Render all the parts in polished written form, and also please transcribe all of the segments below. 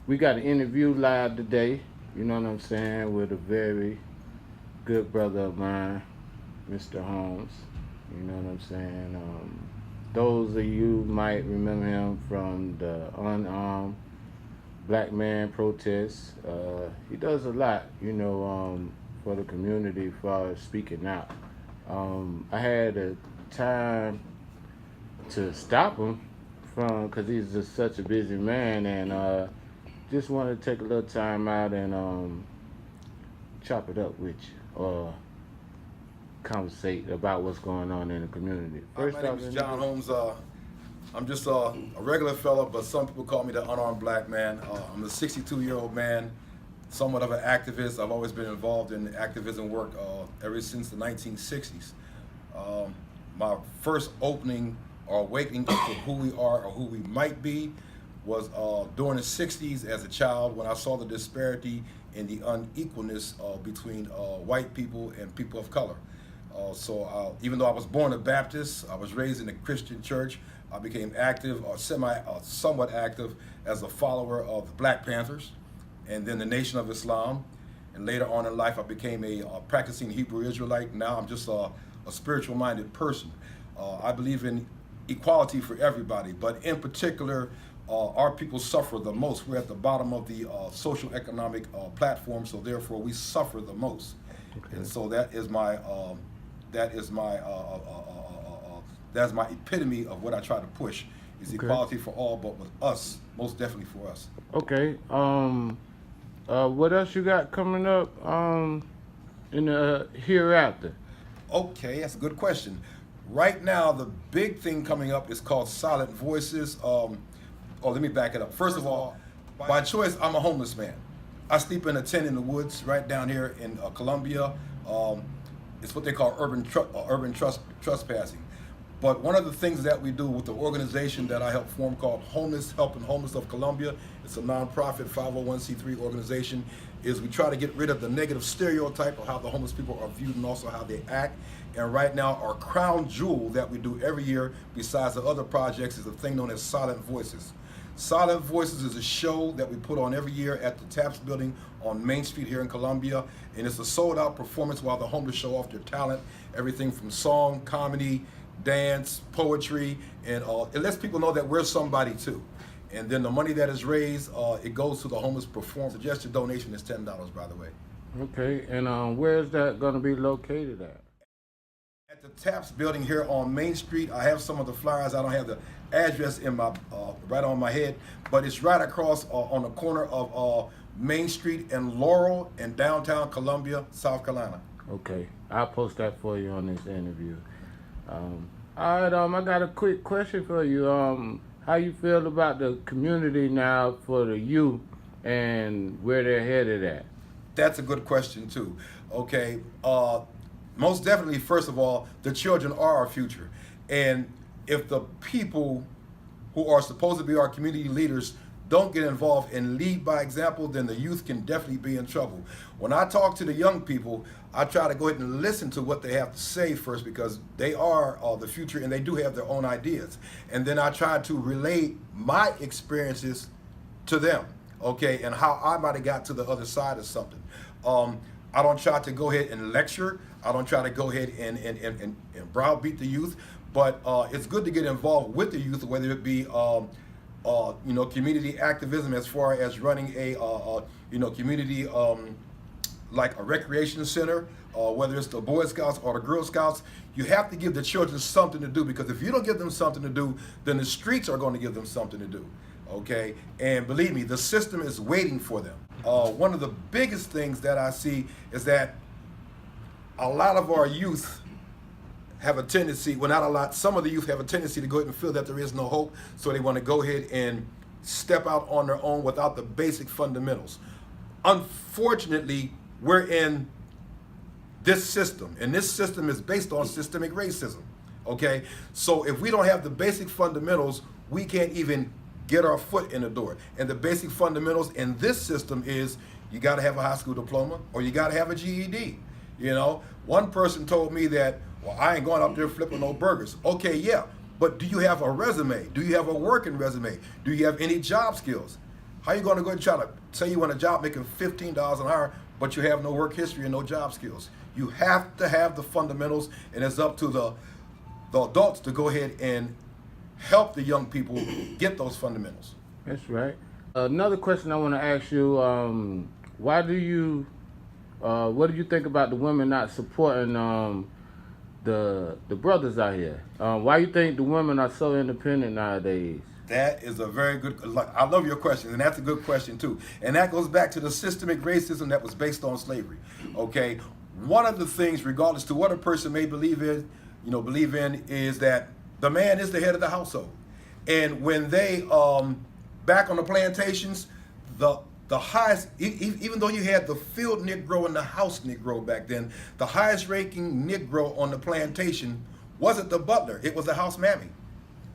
We got an interview live today, you know what I'm saying, with a very good brother of mine, Mr. Holmes. You know what I'm saying? Those of you might remember him from the UnArmed BlackMan protests. He does a lot, for the community as far as speaking out. I had a time to stop him from because he's just such a busy man, and just wanted to take a little time out and chop it up with you or conversate about what's going on in the community. Hi, my name is John Holmes. I'm just a regular fella, but some people call me the unarmed black man. I'm a 62-year-old man, somewhat of an activist. I've always been involved in activism work ever since the 1960s. My first opening or awakening up to who we are or who we might be was during the 60s as a child when I saw the disparity in the unequalness between white people and people of color. So even though I was born a Baptist, I was raised in a Christian church. I became active or somewhat active as a follower of the Black Panthers and then the Nation of Islam. And later on in life, I became a practicing Hebrew Israelite. Now I'm just a spiritual-minded person. I believe in equality for everybody, but in particular, our people suffer the most. We're at the bottom of the social economic platform, so therefore we suffer the most. Okay. And so that's my epitome of what I try to push is equality for all, but with us, most definitely for us. Okay. What else you got coming up in the hereafter? Okay, that's a good question. Right now, the big thing coming up is called Silent Voices. Let me back it up. First of all, by choice, I'm a homeless man. I sleep in a tent in the woods right down here in Columbia. It's what they call urban trespassing. But one of the things that we do with the organization that I helped form called Homeless Helping Homeless of Columbia, it's a nonprofit 501c3 organization, is we try to get rid of the negative stereotype of how the homeless people are viewed and also how they act. And right now, our crown jewel that we do every year, besides the other projects, is a thing known as Silent Voices. Silent Voices is a show that we put on every year at the TAPS building on Main Street here in Columbia. And it's a sold-out performance while the homeless show off their talent, everything from song, comedy, dance, poetry, and it lets people know that we're somebody too. And then the money that is raised, it goes to the homeless performance. Suggested donation is $10, by the way. Okay, and where is that going to be located at? At the TAPS building here on Main Street. I have some of the flyers. I don't have the address in my right on my head, but it's right across on the corner of Main Street and Laurel in downtown Columbia, South Carolina. Okay, I'll post that for you on this interview. All right, I got a quick question for you. How you feel about the community now for the youth and where they're headed at? That's a good question too. Okay, most definitely, first of all, the children are our future. And if the people who are supposed to be our community leaders don't get involved and lead by example, then the youth can definitely be in trouble. When I talk to the young people, I try to go ahead and listen to what they have to say first, because they are the future and they do have their own ideas. And then I try to relate my experiences to them, okay, and how I might have got to the other side of something. I don't try to go ahead and lecture. I don't try to go ahead and browbeat the youth, but it's good to get involved with the youth, whether it be community activism as far as running a community like a recreation center, whether it's the Boy Scouts or the Girl Scouts. You have to give the children something to do, because if you don't give them something to do, then the streets are going to give them something to do. Okay, and believe me, the system is waiting for them. One of the biggest things that I see is that a lot of our youth have a tendency, well, not a lot, some of the youth have a tendency to go ahead and feel that there is no hope, so they want to go ahead and step out on their own without the basic fundamentals. Unfortunately, we're in this system, and this system is based on systemic racism, okay? So if we don't have the basic fundamentals, we can't even get our foot in the door. And the basic fundamentals in this system is you got to have a high school diploma or you got to have a GED. You know, one person told me that, well, I ain't going up there flipping no burgers. Okay, yeah, but do you have a resume? Do you have a working resume? Do you have any job skills? How you going to go and try to say you want a job making $15 an hour, but you have no work history and no job skills? You have to have the fundamentals, and it's up to the adults to go ahead and help the young people get those fundamentals. That's right. Another question I want to ask you: why do you, what do you think about the women not supporting the brothers out here? Why you think the women are so independent nowadays? That is a very good, I love your question, and that's a good question too. And that goes back to the systemic racism that was based on slavery. Okay, one of the things, regardless to what a person may believe in, is that the man is the head of the household. And when they, back on the plantations, the highest, even though you had the field Negro and the house Negro back then, the highest ranking Negro on the plantation wasn't the butler, it was the house mammy.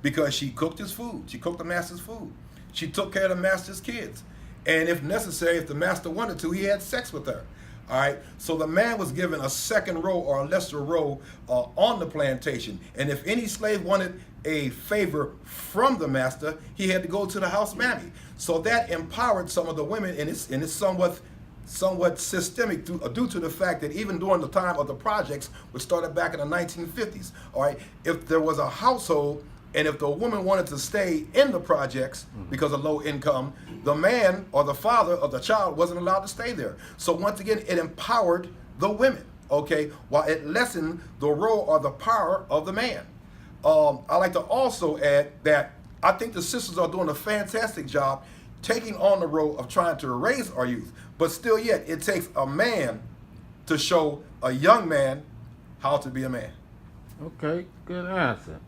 Because she cooked his food, she cooked the master's food. She took care of the master's kids. And if necessary, if the master wanted to, he had sex with her. All right, so the man was given a second row or a lesser row on the plantation. And if any slave wanted a favor from the master, he had to go to the house mammy. So that empowered some of the women, and it's somewhat systemic due to the fact that even during the time of the projects, which started back in the 1950s, all right, if there was a household and if the woman wanted to stay in the projects because of low income, the man or the father of the child wasn't allowed to stay there. So once again, it empowered the women, okay, while it lessened the role or the power of the man. I like to also add that I think the sisters are doing a fantastic job taking on the role of trying to raise our youth. But still yet, it takes a man to show a young man how to be a man. Okay, good answer.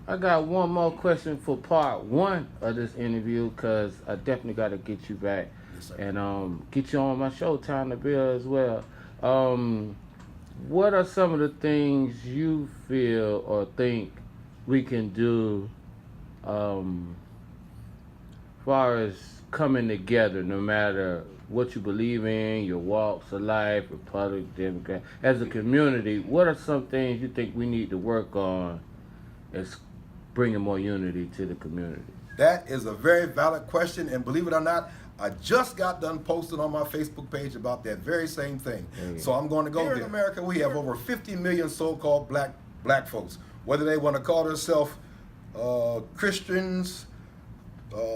I got one more question for part one of this interview, because I definitely got to get you back. Yes, sir. And get you on my show, Time to Build, as well. What are some of the things you feel or think we can do far as coming together, no matter what you believe in, your walks of life, Republican, Democrat, as a community? What are some things you think we need to work on as bringing more unity to the community? That is a very valid question, and believe it or not, I just got done posting on my Facebook page about that very same thing. So I'm going to go there. In America, we have over 50 million so-called black folks, whether they want to call themselves Christians,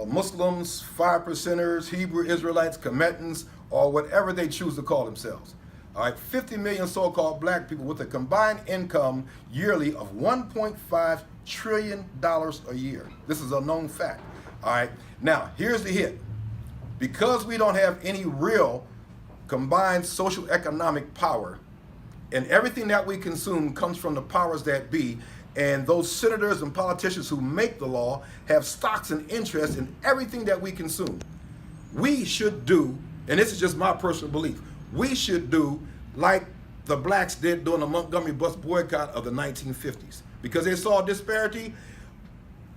Muslims, 5%ers, Hebrew Israelites, Commentants, or whatever they choose to call themselves. All right, 50 million so-called black people with a combined income yearly of $1.5 trillion a year. This is a known fact. All right, now here's the hit. Because we don't have any real combined social economic power, and everything that we consume comes from the powers that be, and those senators and politicians who make the law have stocks and interests in everything that we consume, we should do, and this is just my personal belief, we should do like the blacks did during the Montgomery bus boycott of the 1950s. Because they saw disparity,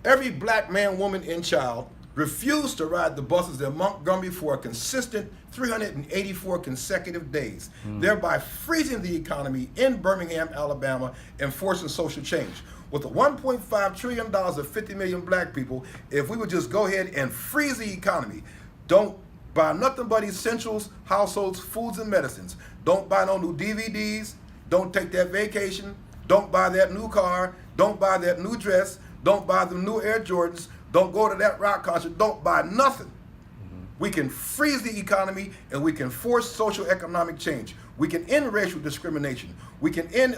every black man, woman, and child refused to ride the buses in Montgomery for a consistent 384 consecutive days, thereby freezing the economy in Birmingham, Alabama, and forcing social change. With the $1.5 trillion of 50 million black people, if we would just go ahead and freeze the economy, don't buy nothing but essentials, households, foods, and medicines. Don't buy no new DVDs. Don't take that vacation. Don't buy that new car. Don't buy that new dress. Don't buy the new Air Jordans. Don't go to that rock concert. Don't buy nothing. We can freeze the economy, and we can force social economic change. We can end racial discrimination. We can end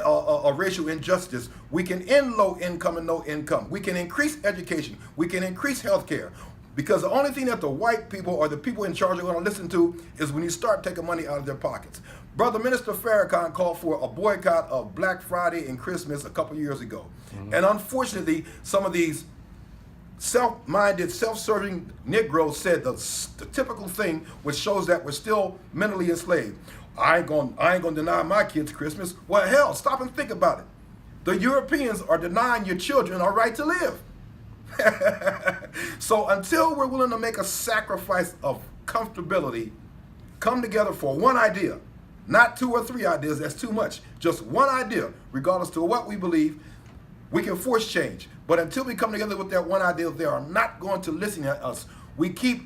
racial injustice. We can end low income and no income. We can increase education. We can increase health care. Because the only thing that the white people or the people in charge are going to listen to is when you start taking money out of their pockets. Brother Minister Farrakhan called for a boycott of Black Friday and Christmas a couple years ago. And unfortunately, some of these self-minded, self-serving Negroes said the typical thing, which shows that we're still mentally enslaved. I ain't gonna deny my kids Christmas. Well, hell, stop and think about it. The Europeans are denying your children our right to live. So until we're willing to make a sacrifice of comfortability, come together for one idea, not two or three ideas, that's too much. Just one idea, regardless to what we believe, we can force change. But until we come together with that one idea, they are not going to listen to us. We keep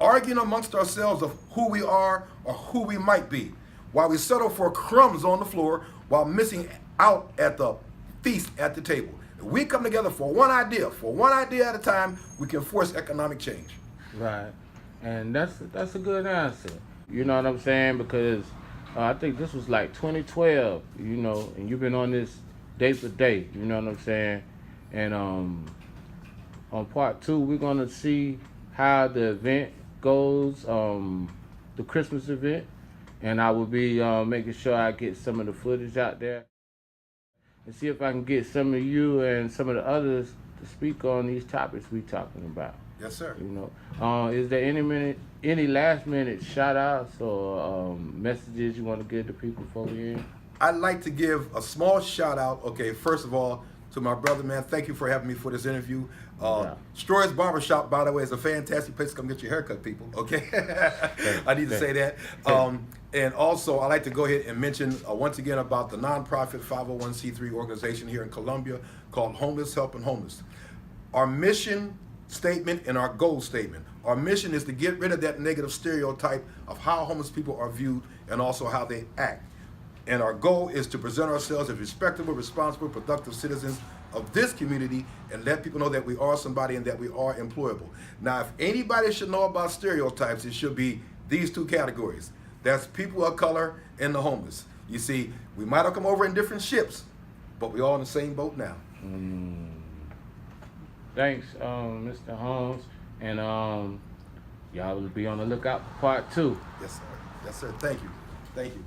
arguing amongst ourselves of who we are or who we might be, while we settle for crumbs on the floor while missing out at the feast at the table. If we come together for one idea at a time, we can force economic change. Right. And that's a good answer. You know what I'm saying? Because I think this was like 2012, you know, and you've been on this day for day, you know what I'm saying? And on part 2, we're going to see how the event goes, the Christmas event. And I will be making sure I get some of the footage out there and see if I can get some of you and some of the others to speak on these topics we talking about. Yes, sir. You know, is there any last minute shout outs or messages you want to give to people before we end? I'd like to give a small shout out, okay, first of all, to my brother, man. Thank you for having me for this interview. Stroy's Barbershop, by the way, is a fantastic place to come get your haircut, people, okay? I need to say that. And also, I'd like to go ahead and mention once again about the nonprofit 501c3 organization here in Columbia called Homeless Helping Homeless. Our mission statement and our goal statement. Our mission is to get rid of that negative stereotype of how homeless people are viewed and also how they act. And our goal is to present ourselves as respectable, responsible, productive citizens of this community and let people know that we are somebody and that we are employable. Now, if anybody should know about stereotypes, it should be these 2 categories. That's people of color and the homeless. You see, we might have come over in different ships, but we're all in the same boat now. Thanks, Mr. Holmes. And y'all will be on the lookout for part 2. Yes, sir. Yes, sir. Thank you. Thank you.